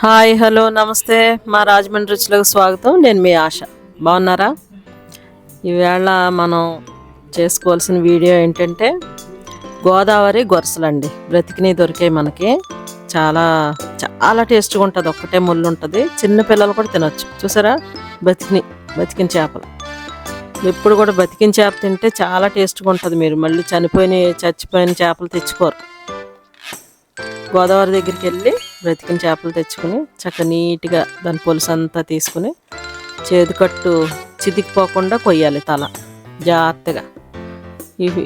Hi hello నమస్తే మా రాజమండ్రి రుచులకు స్వాగతం. నేను మీ ఆశ. బాగున్నారా? ఈవేళ మనం చేసుకోవాల్సిన వీడియో ఏంటంటే గోదావరి గొరసలండి. బ్రతికిని దొరికాయి మనకి. చాలా చాలా టేస్ట్గా ఉంటుంది. ఒక్కటే ముళ్ళు ఉంటుంది. చిన్న పిల్లలు కూడా తినొచ్చు. చూసారా? బతికిన చేపలు. ఎప్పుడు కూడా బతికిన చేప తింటే చాలా టేస్ట్గా ఉంటుంది. మీరు మళ్ళీ చచ్చిపోయిన చేపలు తెచ్చుకోరు. గోదావరి దగ్గరికి వెళ్ళి బ్రతికిన చేపలు తెచ్చుకుని నీట్గా దాని పులుసు అంతా తీసుకుని చేదుకట్టు చితికిపోకుండా కొయ్యాలి తల జాగ్రత్తగా.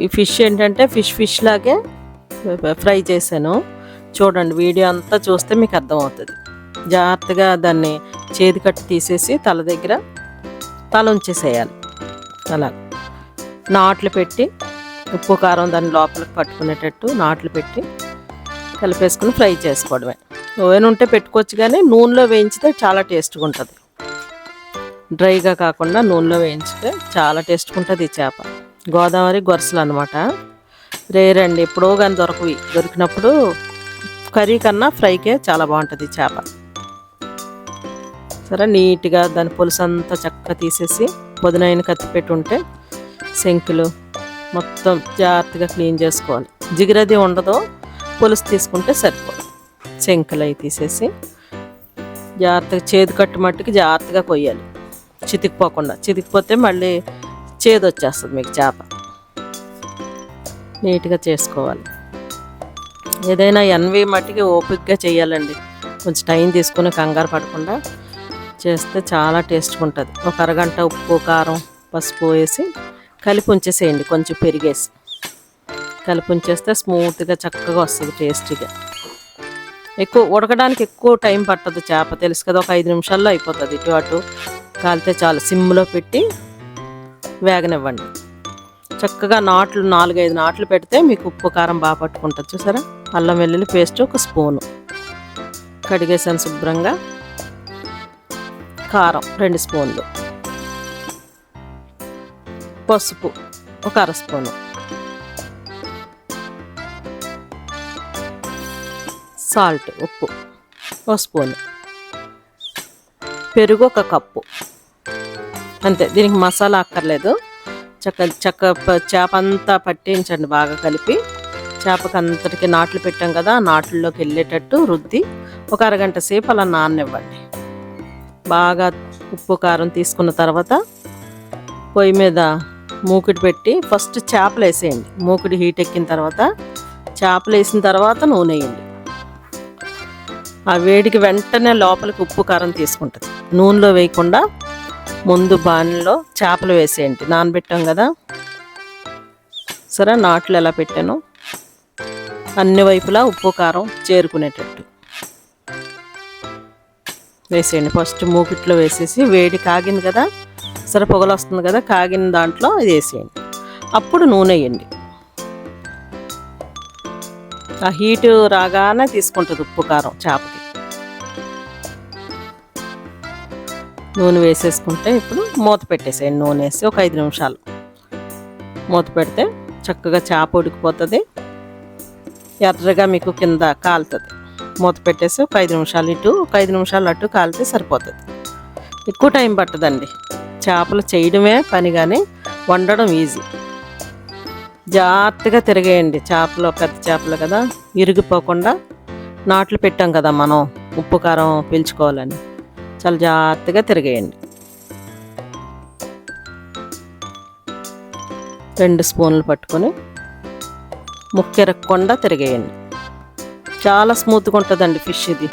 ఈ ఫిష్ ఏంటంటే ఫిష్ లాగే ఫ్రై చేశాను. చూడండి, వీడియో అంతా చూస్తే మీకు అర్థమవుతుంది. జాగ్రత్తగా దాన్ని చేదుకట్టు తీసేసి తల ఉంచేసేయాలి. అలా నాట్లు పెట్టి ఉప్పు కారం దాని లోపలికి పట్టుకునేటట్టు నాట్లు పెట్టి కలిపేసుకుని ఫ్రై చేసుకోవడమే. ఓవెన్ ఉంటే పెట్టుకోవచ్చు, కానీ నూనెలో వేయించితే చాలా టేస్ట్గా ఉంటుంది. డ్రైగా కాకుండా నూనెలో వేయించితే చాలా టేస్ట్గా ఉంటుంది ఈ చేప. గోదావరి గొరసలు అనమాట. రేరండి, ఎప్పుడో కానీ దొరికినప్పుడు కర్రీ కన్నా ఫ్రైకే చాలా బాగుంటుంది ఈ చేప. సరే, నీట్గా దాని పులుసు అంతా చక్కగా తీసేసి పొదినైన కత్తి పెట్టి ఉంటే శంకులు మొత్తం జాగ్రత్తగా క్లీన్ చేసుకోవాలి. జిగిరది ఉండదో పులుసు తీసుకుంటే సరిపోదు. శంకులు అవి తీసేసి జాగ్రత్తగా చేదు కట్టు మట్టుకి జాగ్రత్తగా కొయ్యాలి. చితికిపోతే మళ్ళీ చేదు వచ్చేస్తుంది మీకు చేప. నీట్గా చేసుకోవాలి. ఏదైనా ఎన్వి మట్టికి ఓపికగా చేయాలండి. కొంచెం టైం తీసుకుని కంగారు పడకుండా చేస్తే చాలా టేస్ట్గా ఉంటుంది. ఒక అరగంట ఉప్పు కారం పసుపు వేసి కలిపి ఉంచేసేయండి. కొంచెం పెరిగేసి కలిపి ఉంచేస్తే స్మూత్గా చక్కగా వస్తుంది టేస్టీగా. ఉడకడానికి ఎక్కువ టైం పట్టదు చేప, తెలుసు కదా. ఒక 5 నిమిషాల్లో అయిపోతుంది. ఇటు అటు కాలితే చాలు. సిమ్లో పెట్టి వేగనివ్వండి. చక్కగా 4-5 నాట్లు పెడితే మీకు ఉప్పు కారం బాగా పట్టుకుంటుంది. చూసారా? అల్లం వెల్లుల్లి పేస్ట్ 1 స్పూను కడిగేసాను శుభ్రంగా. కారం 2 స్పూన్లు, పసుపు 1 అర స్పూను, సాల్ట్ ఉప్పు 1 స్పూను, పెరుగు 1 కప్పు. అంతే, దీనికి మసాలా అక్కర్లేదు. చేప అంతా పట్టించండి బాగా కలిపి. చేపకి అంతటికి నాట్లు పెట్టాం కదా, నాట్లలోకి వెళ్ళేటట్టు రుద్ది ఒక అరగంట సేపు అలా నాననివ్వండి. బాగా ఉప్పు కారం తీసుకున్న తర్వాత పొయ్యి మీద మూకుడు పెట్టి ఫస్ట్ చేపలు వేసేయండి. మూకుడు హీట్ ఎక్కిన తర్వాత చేపలు వేసిన తర్వాత నూనె వేయండి. ఆ వేడికి వెంటనే లోపలికి ఉప్పు కారం తీసుకుంటుంది. నూనెలో వేయకుండా ముందు బాణలో చేపలు వేసేయండి. నానబెట్టాం కదా. సరే, నాట్లు ఎలా పెట్టానో అన్ని వైపులా ఉప్పు కారం చేరుకునేటట్టు వేసేయండి. ఫస్ట్ మూకిట్లో వేసేసి వేడి కాగింది కదా, సరే పొగలు వస్తుంది కదా, కాగిన దాంట్లో ఇది వేసేయండి. అప్పుడు నూనె వేయండి. ఆ హీటు రాగానే తీసుకుంటుంది ఉప్పు కారం చేపకి. నూనె వేసేసుకుంటే ఇప్పుడు మూత పెట్టేసేయండి. నూనె వేసి ఒక 5 నిమిషాలు మూత పెడితే చక్కగా చేప ఉడికిపోతుంది. ఎర్రగా మీకు కింద కాలుతుంది. మూత పెట్టేసి ఒక 5 నిమిషాలు ఇటు, ఒక 5 నిమిషాలు అటు కాలితే సరిపోతుంది. ఎక్కువ టైం పట్టదండి. చేపలు చేయడమే పని, కానీ వండడం ఈజీ. జాగ్రత్తగా తిరిగేయండి. పెద్ద చేపలు కదా, ఇరిగిపోకుండా. నాట్లు పెట్టాం కదా మనం ఉప్పు కారం పీల్చుకోవాలని. చాలా జాగ్రత్తగా తిరిగేయండి. 2 స్పూన్లు పట్టుకొని ముక్కెరక్కుండా తిరిగేయండి. చాలా స్మూత్గా ఉంటుందండి ఫిష్ ఇది.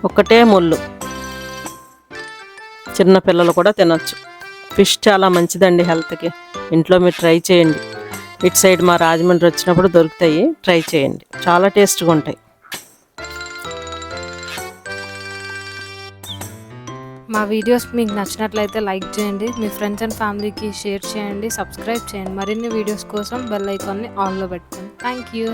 ఒక్కటే ముళ్ళు, చిన్న పిల్లలు కూడా తినొచ్చు. ఫిష్ చాలా మంచిదండి హెల్త్కి. ఇంట్లో మీరు ట్రై చేయండి. ఇటు సైడ్ మా రాజమండ్రి వచ్చినప్పుడు దొరుకుతాయి, ట్రై చేయండి. చాలా టేస్ట్గా ఉంటాయి. మా వీడియోస్ మీకు నచ్చినట్లయితే లైక్ చేయండి, మీ ఫ్రెండ్స్ అండ్ ఫ్యామిలీకి షేర్ చేయండి, సబ్స్క్రైబ్ చేయండి. మరిన్ని వీడియోస్ కోసం బెల్ ఐకాన్ని ఆన్లో పెట్టుకోండి. Thank you.